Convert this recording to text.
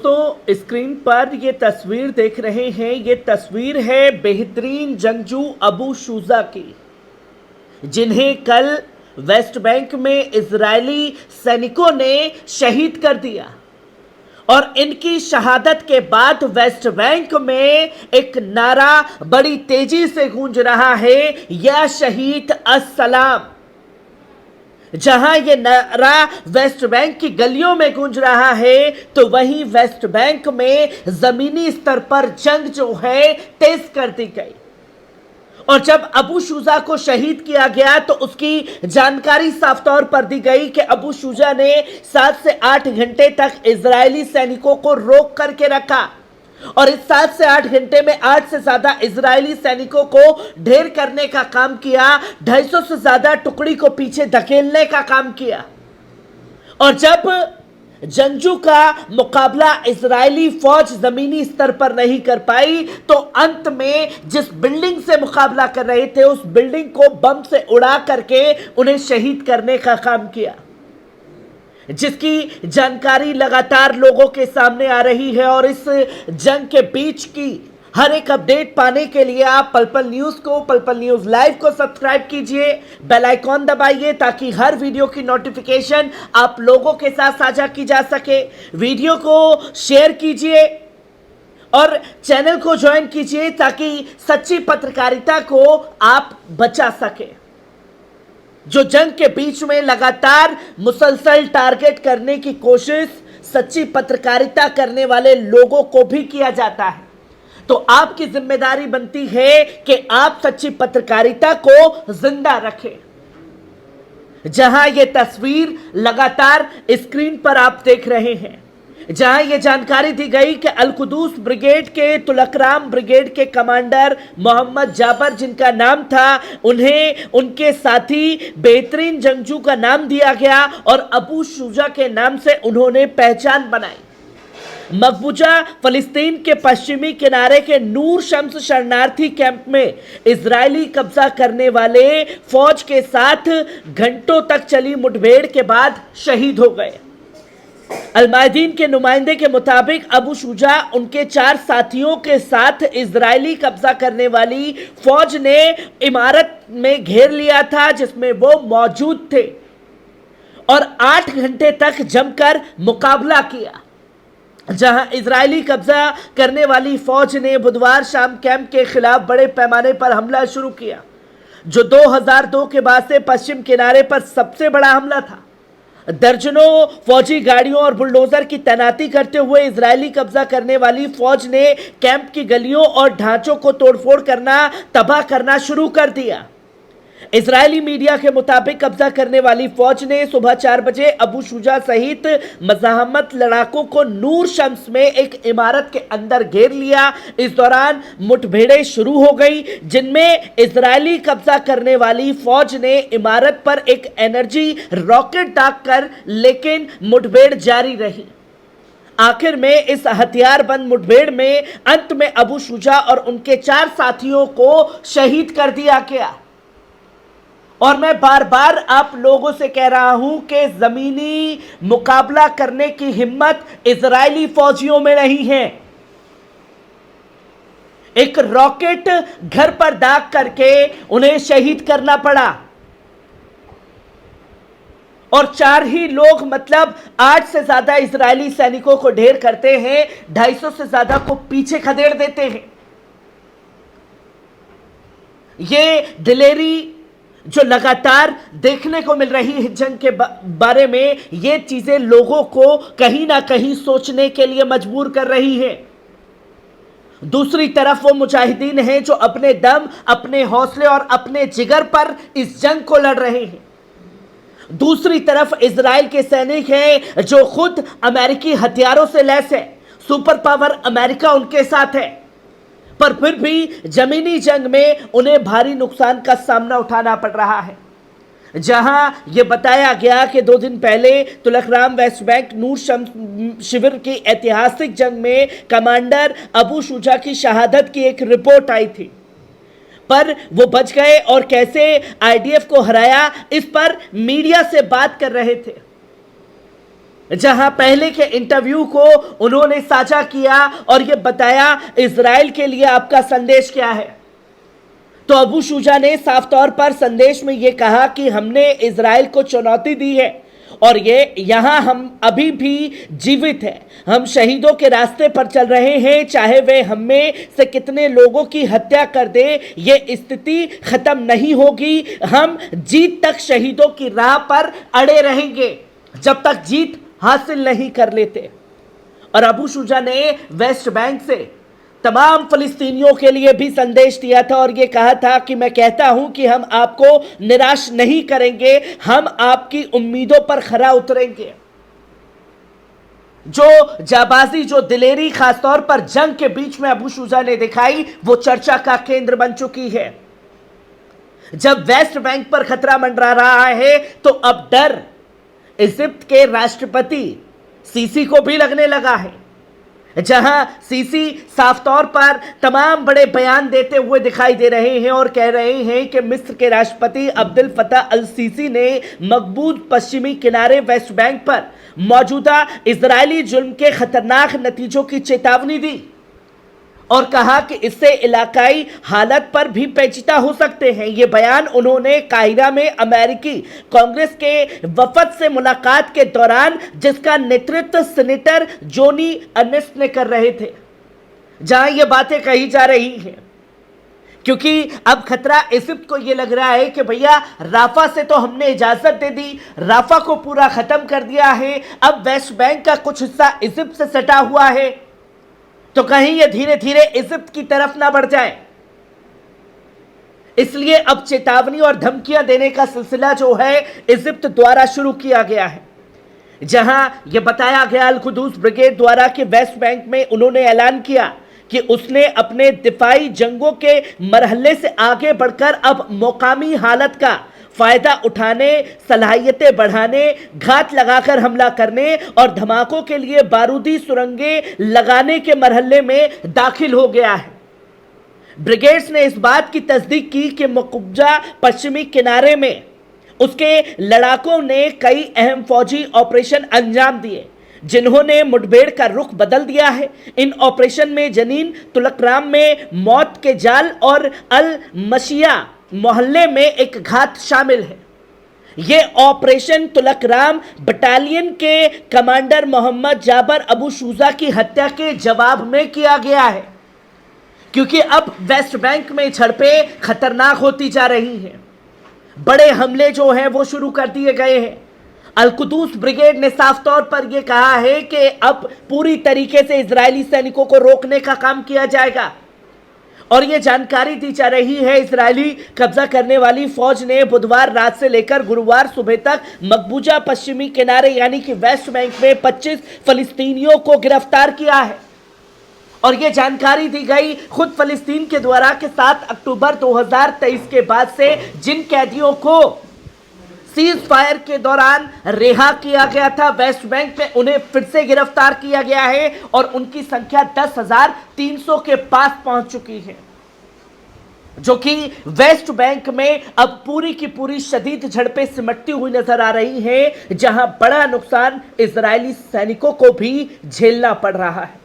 दोस्तों, स्क्रीन पर ये तस्वीर देख रहे हैं। ये तस्वीर है बेहतरीन जंगजू अबू शुजा की, जिन्हें कल वेस्ट बैंक में इजरायली सैनिकों ने शहीद कर दिया। और इनकी शहादत के बाद वेस्ट बैंक में एक नारा बड़ी तेजी से गूंज रहा है, या शहीद अस्सलाम। जहां ये नारा वेस्ट बैंक की गलियों में गूंज रहा है, तो वहीं वेस्ट बैंक में जमीनी स्तर पर जंग जो है तेज कर दी गई। और जब अबू शुजा को शहीद किया गया तो उसकी जानकारी साफ तौर पर दी गई कि अबू शुजा ने 7 से 8 घंटे तक इजरायली सैनिकों को रोक करके रखा, और इस 7 से 8 घंटे में 8 से ज्यादा इजरायली सैनिकों को ढेर करने का काम किया, 250 से ज्यादा टुकड़ी को पीछे धकेलने का काम किया। और जब जंगजू का मुकाबला इजरायली फौज जमीनी स्तर पर नहीं कर पाई, तो अंत में जिस बिल्डिंग से मुकाबला कर रहे थे उस बिल्डिंग को बम से उड़ा करके उन्हें शहीद करने का काम किया, जिसकी जानकारी लगातार लोगों के सामने आ रही है। और इस जंग के बीच की हर एक अपडेट पाने के लिए आप पल पल न्यूज लाइव को सब्सक्राइब कीजिए, बेल आइकॉन दबाइए, ताकि हर वीडियो की नोटिफिकेशन आप लोगों के साथ साझा की जा सके। वीडियो को शेयर कीजिए और चैनल को ज्वाइन कीजिए, ताकि सच्ची पत्रकारिता को आप बचा सके। जो जंग के बीच में लगातार मुसलसल टारगेट करने की कोशिश सच्ची पत्रकारिता करने वाले लोगों को भी किया जाता है, तो आपकी जिम्मेदारी बनती है कि आप सच्ची पत्रकारिता को जिंदा रखें। जहां यह तस्वीर लगातार स्क्रीन पर आप देख रहे हैं, जहां यह जानकारी दी गई कि अल-कुदूस ब्रिगेड के तुलकराम ब्रिगेड के कमांडर मोहम्मद जाबर, जिनका नाम था, उन्हें उनके साथी बेहतरीन जंगजू का नाम दिया गया और अबू शुजा के नाम से उन्होंने पहचान बनाई। मकबूजा फिलिस्तीन के पश्चिमी किनारे के नूर शम्स शरणार्थी कैंप में इजरायली कब्जा करने वाले फौज के साथ घंटों तक चली मुठभेड़ के बाद शहीद हो गए। अल-मायदीन के नुमाइंदे के मुताबिक अबू शुजा उनके 4 साथियों के साथ इजरायली कब्जा करने वाली फौज ने इमारत में घेर लिया था जिसमें वो मौजूद थे, और 8 घंटे तक जमकर मुकाबला किया। जहां इजरायली कब्जा करने वाली फौज ने बुधवार शाम कैंप के खिलाफ बड़े पैमाने पर हमला शुरू किया, जो 2002 के बाद से पश्चिम किनारे पर सबसे बड़ा हमला था। दर्जनों फौजी गाड़ियों और बुलडोजर की तैनाती करते हुए इजरायली कब्जा करने वाली फौज ने कैंप की गलियों और ढांचों को तोड़फोड़ करना, तबाह करना शुरू कर दिया। इजरायली मीडिया के मुताबिक कब्जा करने वाली फौज ने सुबह 4 बजे अबू शुजा सहित मज़ाहमत लड़ाकों को नूर शम्स में एक इमारत के अंदर घेर लिया। इस दौरान मुठभेड़ें शुरू हो गई, जिनमें इजरायली कब्जा करने वाली फौज ने इमारत पर एक एनर्जी रॉकेट दागकर, लेकिन मुठभेड़ जारी रही। आखिर में इस हथियारबंद मुठभेड़ में अंत में अबू शुजा और उनके 4 साथियों को शहीद कर दिया गया। और मैं बार बार आप लोगों से कह रहा हूं कि जमीनी मुकाबला करने की हिम्मत इजरायली फौजियों में नहीं है। एक रॉकेट घर पर दाग करके उन्हें शहीद करना पड़ा, और 4 ही लोग मतलब 8 से ज्यादा इजरायली सैनिकों को ढेर करते हैं, 250 से ज्यादा को पीछे खदेड़ देते हैं। ये दिलेरी जो लगातार देखने को मिल रही है जंग के बारे में, ये चीजें लोगों को कहीं ना कहीं सोचने के लिए मजबूर कर रही है। दूसरी तरफ वो मुजाहिदीन हैं जो अपने दम, अपने हौसले और अपने जिगर पर इस जंग को लड़ रहे हैं। दूसरी तरफ इजराइल के सैनिक हैं जो खुद अमेरिकी हथियारों से लैस है। सुपर पावर अमेरिका उनके साथ है, पर फिर भी जमीनी जंग में उन्हें भारी नुकसान का सामना उठाना पड़ रहा है। जहां यह बताया गया कि 2 दिन पहले तुलकराम वेस्ट बैंक नूर शम्स शिविर की ऐतिहासिक जंग में कमांडर अबू शुजा की शहादत की एक रिपोर्ट आई थी, पर वो बच गए और कैसे आईडीएफ को हराया, इस पर मीडिया से बात कर रहे थे। जहां पहले के इंटरव्यू को उन्होंने साझा किया और यह बताया इजराइल के लिए आपका संदेश क्या है। तो अबू शुजा ने साफ तौर पर संदेश में यह कहा कि हमने इजराइल को चुनौती दी है और ये यहां हम अभी भी जीवित हैं। हम शहीदों के रास्ते पर चल रहे हैं, चाहे वे हम में से कितने लोगों की हत्या कर दे, ये स्थिति खत्म नहीं होगी। हम जीत तक शहीदों की राह पर अड़े रहेंगे जब तक जीत हासिल नहीं कर लेते। और अबू शुजा ने वेस्ट बैंक से तमाम फिलिस्तीनियों के लिए भी संदेश दिया था और यह कहा था कि मैं कहता हूं कि हम आपको निराश नहीं करेंगे, हम आपकी उम्मीदों पर खरा उतरेंगे। जो जाबाजी, जो दिलेरी खासतौर पर जंग के बीच में अबू शुजा ने दिखाई, वो चर्चा का केंद्र बन चुकी है। जब वेस्ट बैंक पर खतरा मंडरा रहा है तो अब डर इजिप्ट के राष्ट्रपति सीसी को भी लगने लगा है, जहां सीसी साफ तौर पर तमाम बड़े बयान देते हुए दिखाई दे रहे हैं और कह रहे हैं कि मिस्र के राष्ट्रपति अब्दुल फतह अल सीसी ने मकबूज पश्चिमी किनारे वेस्ट बैंक पर मौजूदा इजरायली जुल्म के खतरनाक नतीजों की चेतावनी दी और कहा कि इससे इलाकाई हालत पर भी पेचीदा हो सकते हैं। ये बयान उन्होंने काहिरा में अमेरिकी कांग्रेस के वफद से मुलाकात के दौरान, जिसका नेतृत्व सीनेटर जोनी अर्नेस्ट ने कर रहे थे, जहां ये बातें कही जा रही हैं। क्योंकि अब खतरा इजिप्ट को ये लग रहा है कि भैया राफा से तो हमने इजाजत दे दी, राफा को पूरा खत्म कर दिया है, अब वेस्ट बैंक का कुछ हिस्सा इजिप्ट से सटा हुआ है, तो कहीं ये धीरे धीरे इजिप्ट की तरफ ना बढ़ जाए। इसलिए अब चेतावनी और धमकियां देने का सिलसिला जो है इजिप्ट द्वारा शुरू किया गया है, जहां यह बताया गया अल कुदूस ब्रिगेड द्वारा कि वेस्ट बैंक में उन्होंने ऐलान किया कि उसने अपने दिफाई जंगों के मरहले से आगे बढ़कर अब मौकामी हालत का फायदा उठाने, सलाहियतें बढ़ाने, घात लगाकर हमला करने और धमाकों के लिए बारूदी सुरंगें लगाने के मरहले में दाखिल हो गया है। ब्रिगेड्स ने इस बात की तस्दीक की कि मकबूजा पश्चिमी किनारे में उसके लड़ाकों ने कई अहम फौजी ऑपरेशन अंजाम दिए, जिन्होंने मुठभेड़ का रुख बदल दिया है। इन ऑपरेशन में जनीन, तुलकराम में मौत के जाल और अल मशिया मोहल्ले में एक घात शामिल है। यह ऑपरेशन तुलकराम बटालियन के कमांडर मोहम्मद जाबर अबू शुजा की हत्या के जवाब में किया गया है, क्योंकि अब वेस्ट बैंक में झड़पें खतरनाक होती जा रही हैं। बड़े हमले जो हैं वो शुरू कर दिए गए हैं। अल कुदूस ब्रिगेड ने साफ तौर पर यह कहा है कि अब पूरी तरीके से इजरायली सैनिकों को रोकने का काम किया जाएगा और यह जानकारी दी जा रही है इजरायली कब्जा करने वाली फौज ने बुधवार रात से लेकर गुरुवार सुबह तक मकबूजा पश्चिमी किनारे यानी कि वेस्ट बैंक में 25 फलस्तीनियों को गिरफ्तार किया है। और यह जानकारी दी गई खुद फलस्तीन के द्वारा कि 7 अक्टूबर 2023 के बाद से जिन कैदियों को सीज फायर के दौरान रिहा किया गया था वेस्ट बैंक में, उन्हें फिर से गिरफ्तार किया गया है और उनकी संख्या 10,300 के पास पहुंच चुकी है, जो कि वेस्ट बैंक में अब पूरी की पूरी शदीद झड़पें सिमटती हुई नजर आ रही हैं, जहां बड़ा नुकसान इजरायली सैनिकों को भी झेलना पड़ रहा है।